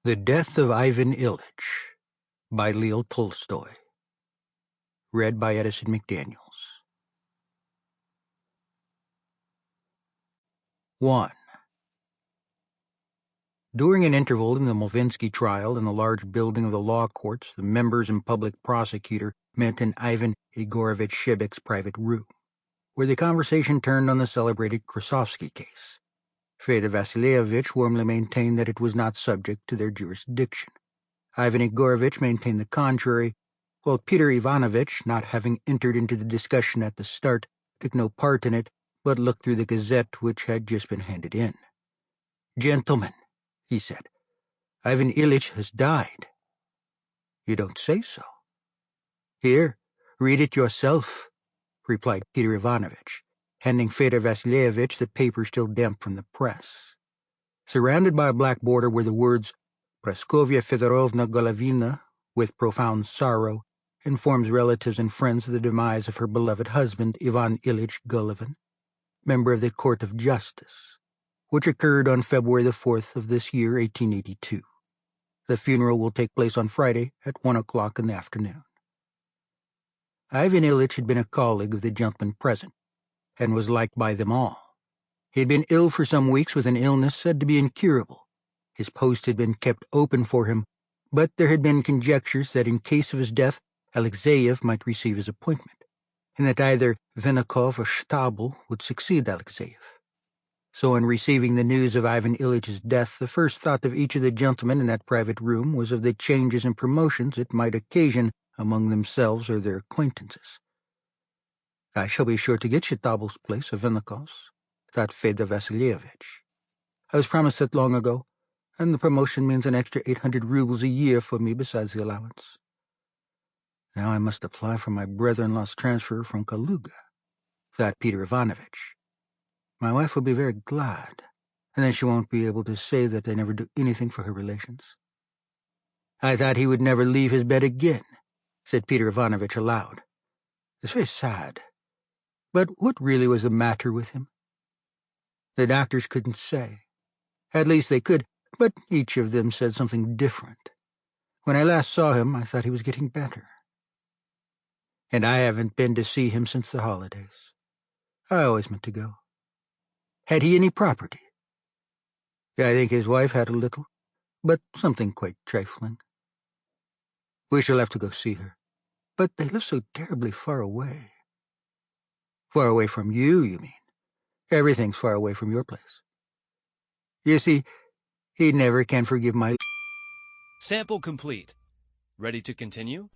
The Death of Ivan Ilych by Leo Tolstoy. Read by Edison Mcdaniels. 1. During an interval in the Malvinsky trial in the large building of the law courts, the members and public prosecutor met in Ivan Igorovich Shebek's private room, where the conversation turned on the celebrated Krasovsky case. Fedor Vassilievich warmly maintained that it was not subject to their jurisdiction. Ivan Igorovich maintained the contrary, while Peter Ivanovich, not having entered into the discussion at the start, took no part in it, but looked through the gazette which had just been handed in. "Gentlemen," he said, "Ivan Ilych has died." "You don't say so." "Here, read it yourself," replied Peter Ivanovich, handing Fedor Vassilievich the paper still damp from the press. Surrounded by a black border were the words, "Praskovia Fedorovna Golovina, with profound sorrow, informs relatives and friends of the demise of her beloved husband, Ivan Ilych Golovin, member of the Court of Justice, which occurred on February the 4th of this year, 1882. The funeral will take place on Friday at 1 o'clock in the afternoon." Ivan Ilych had been a colleague of the gentlemen present, and was liked by them all. He had been ill for some weeks with an illness said to be incurable. His post had been kept open for him, but there had been conjectures that in case of his death Alexeyev might receive his appointment, and that either Vinnikov or Stabel would succeed Alexeyev. So in receiving the news of Ivan Ilyich's death, the first thought of each of the gentlemen in that private room was of the changes and promotions it might occasion among themselves or their acquaintances. "I shall be sure to get Stabel's place of Vinnikov's," thought Fedor Vassilievich. "I was promised that long ago, and the promotion means an extra 800 rubles a year for me besides the allowance. Now I must apply for my brother-in-law's transfer from Kaluga," thought Peter Ivanovich. "My wife will be very glad, and then she won't be able to say that I never do anything for her relations." "I thought he would never leave his bed again," said Peter Ivanovich aloud. "It's very sad. But what really was the matter with him? The doctors couldn't say. At least they could, but each of them said something different. When I last saw him, I thought he was getting better. And I haven't been to see him since the holidays. I always meant to go. Had he any property? I think his wife had a little, but something quite trifling. We shall have to go see her. But they live so terribly far away." "Far away from you, you mean? Everything's far away from your place. You see, he never can forgive my—" Sample complete. Ready to continue?